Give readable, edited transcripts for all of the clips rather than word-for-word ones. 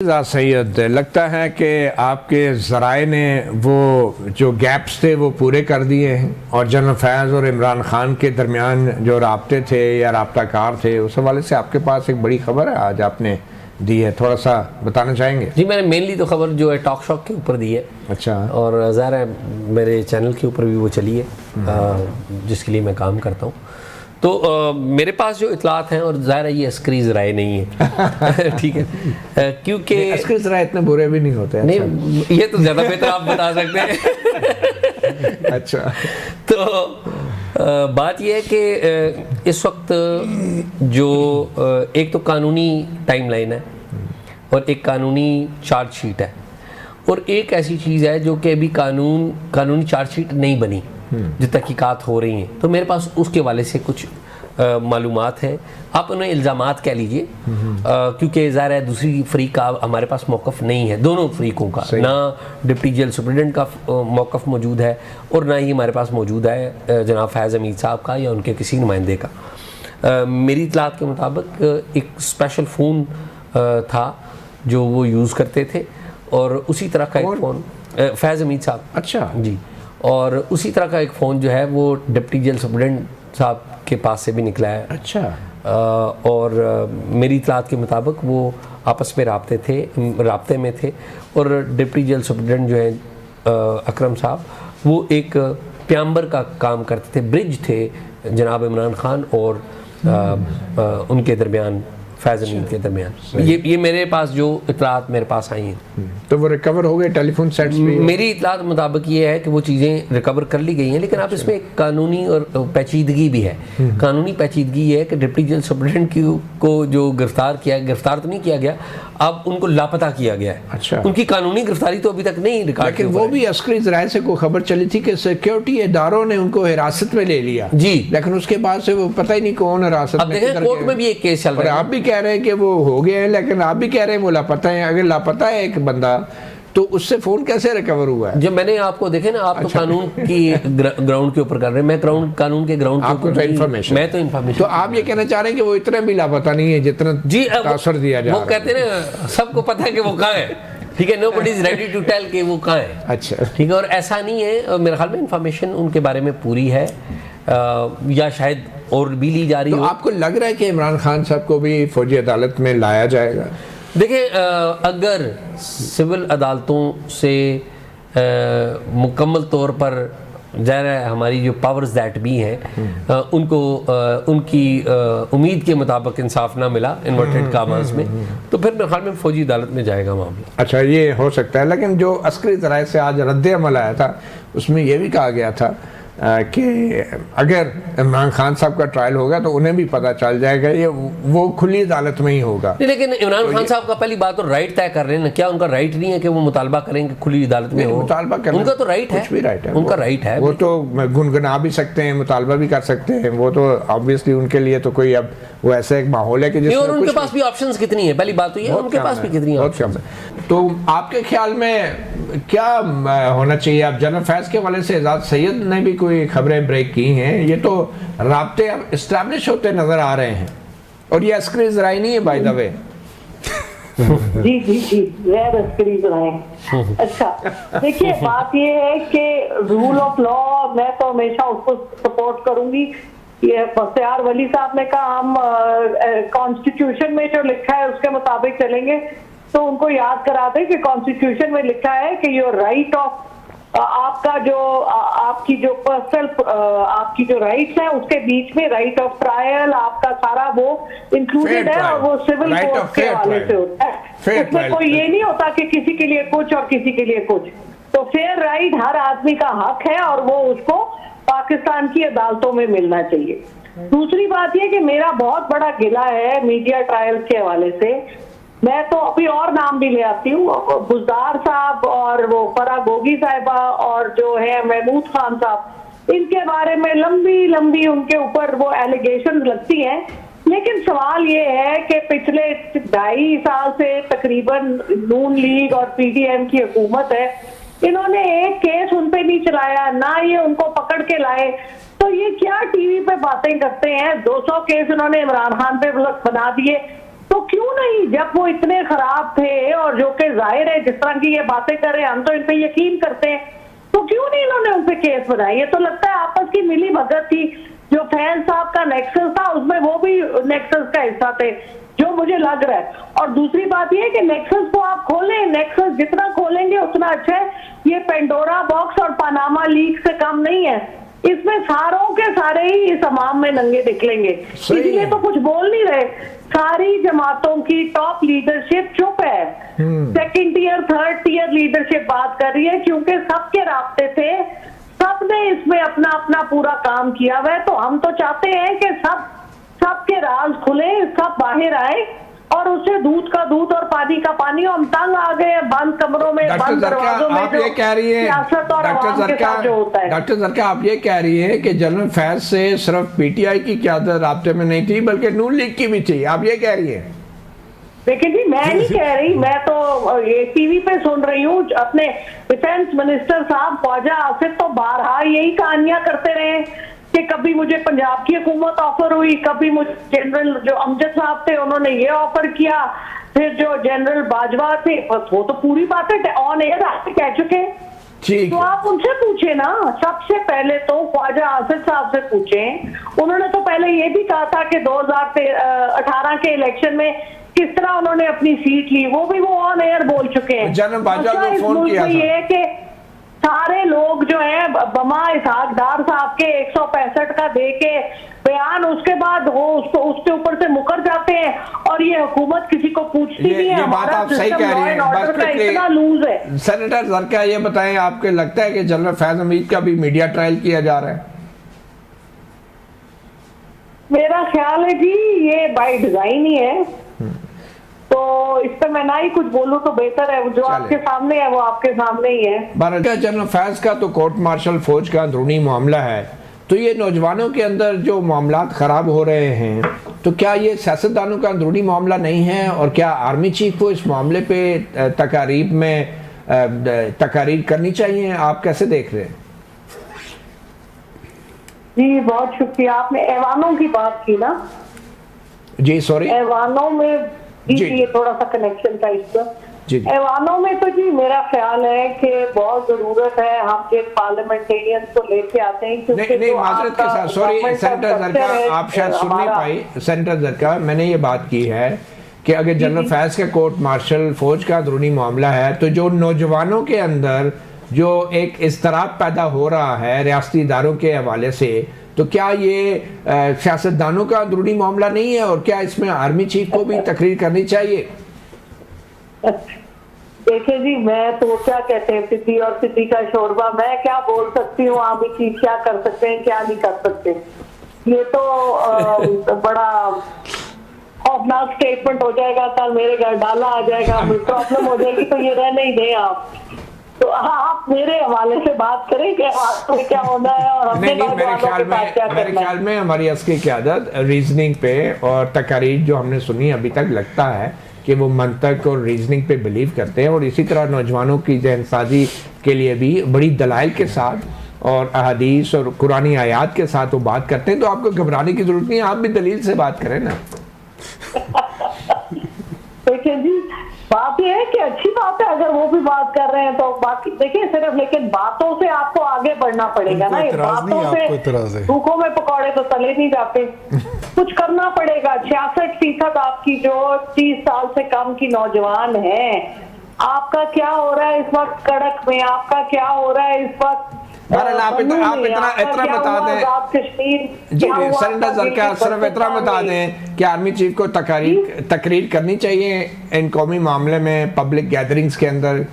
सैयद, लगता है कि आपके ज़राए ने वो जो गैप्स थे वो पूरे कर दिए हैं और जनरल फैज़ और इमरान खान के दरमियान जो राब्ते थे या राब्ताकार थे, उस हवाले से आपके पास एक बड़ी खबर है आज आपने दी है, थोड़ा सा बताना चाहेंगे? जी, मैंने मेनली तो खबर जो है टॉक शॉक के ऊपर दी है। अच्छा। और ज़ाहिर है मेरे चैनल के ऊपर भी वो चली है जिसके लिए मैं काम करता हूँ। तो मेरे पास जो इतलात हैं, और ज़ाहिर है ये अस्करी ज़राए नहीं है ठीक है, क्योंकि अस्करी ज़राए इतने बुरे भी नहीं होते। नहीं, ये तो ज़्यादा बेहतर आप बता सकते हैं अच्छा। तो बात यह है कि इस वक्त जो एक तो कानूनी टाइमलाइन है और एक कानूनी चार्जशीट है, और एक ऐसी चीज़ है जो कि अभी कानूनी चार्जशीट नहीं बनी, जो तहकीकात हो रही हैं। तो मेरे पास उसके वाले से कुछ मालूमात हैं, आप उन्हें इल्ज़ामात कह लीजिए, क्योंकि ज़ाहिर है दूसरी फ़रीक का हमारे पास मौक़िफ़ नहीं है, दोनों फ़रीकों का, ना डिप्टी जेल सुप्रिटेंडेंट का मौक़िफ़ मौजूद है और ना ही हमारे पास मौजूद है जनाब फैज़ हमीद साहब का या उनके किसी नुमाइंदे का। मेरी इतलात के मुताबिक एक स्पेशल फ़ोन था जो वो यूज़ करते थे, और उसी तरह का एक फ़ोन फैज़ हमीद साहब। अच्छा जी। और उसी तरह का एक फ़ोन जो है वो डिप्टी जेल सुप्रिटेंडेंट साहब के पास से भी निकला है। अच्छा। और मेरी इतलात के मुताबिक वो आपस में राब्ते में थे, और डिप्टी जेल सुप्रिटेंडेंट जो है अकरम साहब, वो एक प्याम्बर का काम करते थे, ब्रिज थे जनाब इमरान खान और उनके दरमियान, फैज़ हमीद के दरमियान। ये मेरे पास जो इतलात मेरे पास आई हैं। तो वो रिकवर हो गए टेलीफोन सेट्स भी? मेरी इतलात मुताबिक ये है कि वो चीज़ें रिकवर कर ली गई हैं, लेकिन आप इसमें एक कानूनी और पेचीदगी भी है। कानूनी पेचीदगी है कि डिप्टी जेल सुप्रिटेंडेंट को जो गिरफ्तार तो नहीं किया गया, अब उनको लापता किया गया है। अच्छा। उनकी कानूनी गिरफ्तारी तो अभी तक नहीं रिकॉर्ड, लेकिन वो भी अस्करी ज़राए से कोई खबर चली थी कि सिक्योरिटी इदारों ने उनको हिरासत में ले लिया जी, लेकिन उसके बाद से वो पता ही नहीं कौन हिरासत में। देखें कोर्ट में भी एक केस चल रहा है, आप भी कह रहे हैं कि वो हो गए हैं, लेकिन आप भी कह रहे हैं वो लापता है। अगर लापता है एक बंदा, तो उससे फोन कैसे रिकवर हुआ है? जब मैंने आपको देखे ना, आप तो कानून की ग्राउंड के ऊपर कर रहे हैं, मैं कानून के ग्राउंड के ऊपर, इन्फॉर्मेशन, मैं तो इन्फॉर्मेशन। तो आप ये कहना चाह रहे हैं कि वो इतना भी लापता नहीं है जितना जी तासर दिया जा रहा है? वो कहते हैं ना, सबको पता है कि वो कहाँ है, ठीक है, nobody is ready to tell कि वो कहाँ है। अच्छा, ठीक है, और ऐसा नहीं है, मेरे ख्याल में इन्फॉर्मेशन उनके बारे में पूरी है, या शायद और भी ली जा रही तो हो। आपको लग रहा है कि इमरान खान साहब को भी फौजी अदालत में लाया जाएगा? देखिए, अगर सिविल अदालतों से मुकम्मल तौर पर ज़ाहिर है हमारी जो पावर्स दैट भी हैं उनको उनकी उम्मीद के मुताबिक इंसाफ ना मिला इन्वर्टेड कामास में, तो फिर मेरे ख्याल में फौजी अदालत में जाएगा मामला। अच्छा, ये हो सकता है। लेकिन जो अस्करी ज़राए से आज रद्द अमल आया था, उसमें यह भी कहा गया था कि अगर इमरान खान साहब का ट्रायल होगा तो उन्हें भी पता चल जाएगा, ये वो खुली अदालत में ही होगा। लेकिन इमरान खान साहब का पहली बात तो राइट तय कर रहे हैं ना, क्या उनका राइट नहीं है कि वो मुतालबा करेंगे खुली अदालत में हो? मुतालबा करना उनका तो राइट है, कुछ भी राइट है, उनका राइट है। वो तो गुनगुना भी सकते हैं, मुतालबा भी कर सकते हैं, वो तो ऑब्वियसली उनके लिए तो कोई अब वो ऐसा एक माहौल है कि जिसमें और उनके पास भी ऑप्शंस कितनी है, पहली बात तो ये, उनके पास भी कितनी ऑप्शंस है। तो आपके ख्याल में क्या होना चाहिए? अब जनरल फैज़ के हवाले से एजाज सैयद ने भी कोई खबरें ब्रेक की हैं, ये तो राब्ते अब इस्टेब्लिश होते नजर आ रहे हैं, और ये अस्करी ज़राए नहीं है बाय द वे। जी जी जी, गैर अस्करी ज़राए। अच्छा, देखिए बात ये है कि रूल ऑफ लॉ, मैं तो हमेशा उसको सपोर्ट करूंगी। ये बख्तियार वली साहब ने कहा हम कॉन्स्टिट्यूशन में जो लिखा है उसके मुताबिक चलेंगे, तो उनको याद करा दें कि कॉन्स्टिट्यूशन में लिखा है कि योर राइट ऑफ आपका जो आपकी जो पर्सनल आपकी जो राइट्स हैं उसके बीच में राइट ऑफ ट्रायल आपका सारा वो इंक्लूडेड है, और वो सिविल कोर्ट के हवाले से होता है। उसमें कोई ये नहीं होता कि किसी के लिए कुछ और किसी के लिए कुछ। तो फेयर राइट हर आदमी का हक है, और वो उसको पाकिस्तान की अदालतों में मिलना चाहिए। दूसरी बात यह कि मेरा बहुत बड़ा गिला है मीडिया ट्रायल के हवाले से। मैं तो अभी और नाम भी ले आती हूँ, बुज़दार साहब और वो फरा गोगी साहिबा और जो है महमूद खान साहब, इनके बारे में लंबी लंबी उनके ऊपर वो एलिगेशन लगती हैं। लेकिन सवाल ये है कि पिछले 2.5 साल से तकरीबन नून लीग और पीडीएम की हुकूमत है, इन्होंने एक केस उन पे नहीं चलाया, ना ये उनको पकड़ के लाए। तो ये क्या टीवी पे बातें करते हैं? 200 केस इन्होंने इमरान खान पे बना दिए, तो क्यों नहीं, जब वो इतने खराब थे और जो कि जाहिर है जिस तरह की ये बातें कर रहे हैं हम तो इन पे यकीन करते हैं, तो क्यों नहीं इन्होंने उन पे केस बनाए? ये तो लगता है आपस की मिली भगत थी। जो फैज साहब का नेक्सस था उसमें वो भी नेक्सस का हिस्सा थे, जो मुझे लग रहा है। और दूसरी बात ये है कि नेक्सस को आप खोलें, नेक्सस जितना खोलेंगे उतना अच्छा है। ये पेंडोरा बॉक्स और पनामा लीक से कम नहीं है, इसमें सारों के सारे ही इस अमाम में नंगे निकलेंगे। इसलिए तो कुछ बोल नहीं रहे। सारी जमातों की टॉप लीडरशिप चुप है, second tier third tier leadership बात कर रही है, क्योंकि सबके रास्ते थे, सबने इसमें अपना अपना पूरा काम किया हुआ है। तो हम तो चाहते हैं कि सबके राज खुले, सब बाहर आए और उससे दूध का दूध और पानी का पानी। हम तंग आ गए बंद कमरों में, बंद दरवाजों में, आप ये कह रही है सियासत और अवाम के साथ जो होता है। डॉक्टर ज़रका, आप ये कह रही है कि जनरल फैज से सिर्फ पीटीआई की क़यादत राब्ते में नहीं थी बल्कि नून लीग की भी थी, आप ये कह रही है? देखिए जी, मैं नहीं कह रही, मैं तो ये टीवी पे सुन रही हूँ। अपने डिफेंस मिनिस्टर साहब ख्वाजा आसिफ तो बारहा यही कहानियां करते रहे कि कभी मुझे पंजाब की हुकूमत ऑफर हुई, कभी मुझे जनरल जो अमजद साहब थे उन्होंने ये ऑफर किया, फिर जो जनरल बाजवा थे वो तो पूरी बातें ऑन एयर आपसे कह चुके। ठीक, तो आप उनसे पूछे ना, सबसे पहले तो ख्वाजा आसिफ साहब से पूछें। उन्होंने तो पहले ये भी कहा था कि 2018 के इलेक्शन में किस तरह उन्होंने अपनी सीट ली, वो भी वो ऑन एयर बोल चुके हैं। जनरल बाजवा को फोन किया था। ये है कि सारे लोग जो है बमा इसहाक डार साहब के 165 का दे के बयान, उसके बाद वो उसके ऊपर से मुकर जाते हैं और ये हुकूमत किसी को पूछती नहीं है। ये बात आप सही कह रही हैं, बस इतना लूज है। सेनेटर ज़रका, ये बताएं, आपके लगता है कि जनरल फैज हमीद का भी मीडिया ट्रायल किया जा रहा है? मेरा ख्याल है जी ये बाय डिजाइन ही है, तो इस पर मैं ना ही कुछ बोलूं तो बेहतर है। जो आपके सामने है वो आपके सामने ही है। जनरल फैज का तो कोर्ट मार्शल फौज का अंदरूनी मामला है, तो ये नौजवानों के अंदर जो मामलात ख़राब हो रहे हैं, तो क्या ये सियासतदानों का अंदरूनी मामला नहीं है? और क्या आर्मी चीफ को इस मामले पे तकारीब में तकारीर करनी चाहिए? आप कैसे देख रहे हैं? जी बहुत शुक्रिया, आपने ऐवानों की बात की ना। जी सॉरी, ऐवानों में जी ये थोड़ा सा कनेक्शन था इसका। ऐवानों में तो जी मेरा ख्याल है कि बहुत जरूरत है हम एक पार्लियामेंटेरियन को लेके आते हैं, क्योंकि नहीं माजरत के साथ, सॉरी सेनेटर ज़रका, आप शायद सुन नहीं पाई। सेनेटर ज़रका, मैंने ये बात की है कि अगर जनरल फैज का कोर्ट मार्शल फौज का अंदरूनी मामला है, तो जो नौजवानों के अंदर जो एक इज़्तिराब पैदा हो रहा है रियासती इदारों के हवाले से, तो क्या ये सियासतदानों का अंदरूनी मामला नहीं है? और क्या इसमें आर्मी चीफ को भी तकरीर करनी चाहिए? देखिए जी, मैं तो क्या कहते हैं सिद्धि और सिद्धि का शोरबा, मैं क्या बोल सकती हूँ, आर्मी चीफ क्या कर सकते हैं क्या नहीं कर सकते। ये तो बड़ा खौफनाक स्टेटमेंट हो जाएगा, कल मेरे घर डाला आ जाएगा, प्रॉब्लम हो जाएगी, तो ये रहने ही दें आप। तो आप मेरे हवाले से बात करें कि आपको क्या होना है और हमने मेरे ख्याल में हमारी असली क़यादत रीजनिंग पे और तकारीर जो हमने सुनी अभी तक, लगता है कि वो मंतक और रीजनिंग पे बिलीव करते हैं, और इसी तरह नौजवानों की जहनसाजी के लिए भी बड़ी दलाइल के साथ और अहादीस और कुरानी आयात के साथ वो बात करते हैं। तो आपको घबराने की जरूरत नहीं है, आप भी दलील से बात करें ना। देखिए जी, बात यह है कि अच्छी बात है अगर वो भी बात कर रहे हैं, तो बाकी देखिए सिर्फ, लेकिन बातों से आपको आगे बढ़ना पड़ेगा ना। ये बातों से भूखों में पकौड़े तो तले नहीं जाते, कुछ करना पड़ेगा। 66% आपकी जो 30 साल से कम की नौजवान है, आपका क्या हो रहा है इस वक्त कड़क में, आपका क्या हो रहा है इस वक्त? आप इतना बता दें जी सेनेटर ज़रका, सिर्फ इतना बता दें कि आर्मी चीफ को तकरीर करनी चाहिए इन कौमी मामले में पब्लिक गैदरिंग्स के अंदर।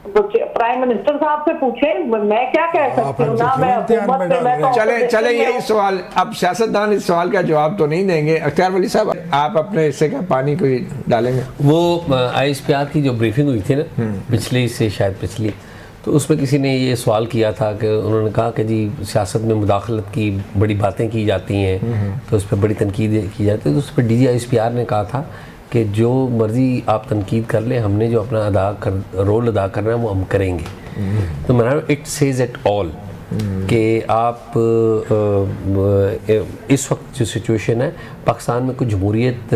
प्राइम मिनिस्टर साहब से पूछे, मैं क्या कह सकती हूँ ना, मैं हुकूमत पे, मैं तो चले यही सवाल, अब सियासतदान इस सवाल का जवाब तो नहीं देंगे। अख्तियार वली साहब, आप अपने हिस्से का पानी कोई डालेंगे? वो ISPR की जो ब्रीफिंग हुई थी ना पिछली से शायद पिछली, तो उसमें किसी ने ये सवाल किया था कि उन्होंने कहा कि जी सियासत में मुदाखलत की बड़ी बातें की जाती हैं, तो उस पर बड़ी तनकीद की जाती है। तो उस पर DG ISPR ने कहा था कि जो मर्ज़ी आप तनकीद कर लें, हमने जो अपना रोल अदा करना है वो हम करेंगे। तो मेरा इट सेज एट ऑल कि आप इस वक्त जो सिचुएशन है, पाकिस्तान में कोई जमहूरियत,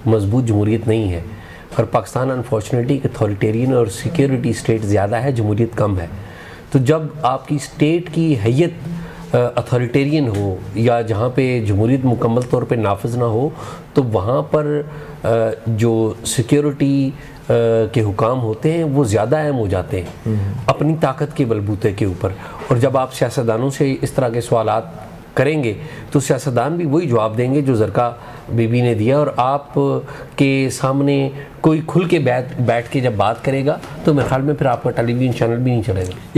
मजबूत जमहूरियत नहीं है, और पाकिस्तान अनफॉर्चुनेटली अथॉरिटेरियन और सिक्योरिटी स्टेट ज़्यादा है, जमहूरियत कम है। तो जब आपकी स्टेट की हैयत अथॉरिटेरियन हो या जहाँ पे जमहूरियत मुकम्मल तौर पे नाफिज ना हो, तो वहाँ पर जो सिक्योरिटी के हुकाम होते हैं वो ज़्यादा अहम हो जाते हैं अपनी ताकत के बलबूते के ऊपर। और जब आप सियासतदानों से इस तरह के सवालात करेंगे तो सियासतदान भी वही जवाब देंगे जो ज़रका बीबी ने दिया, और आप के सामने कोई खुल के बैठ के जब बात करेगा तो मेरे ख्याल में फिर आपका टेलीविज़न चैनल भी नहीं चलेगा।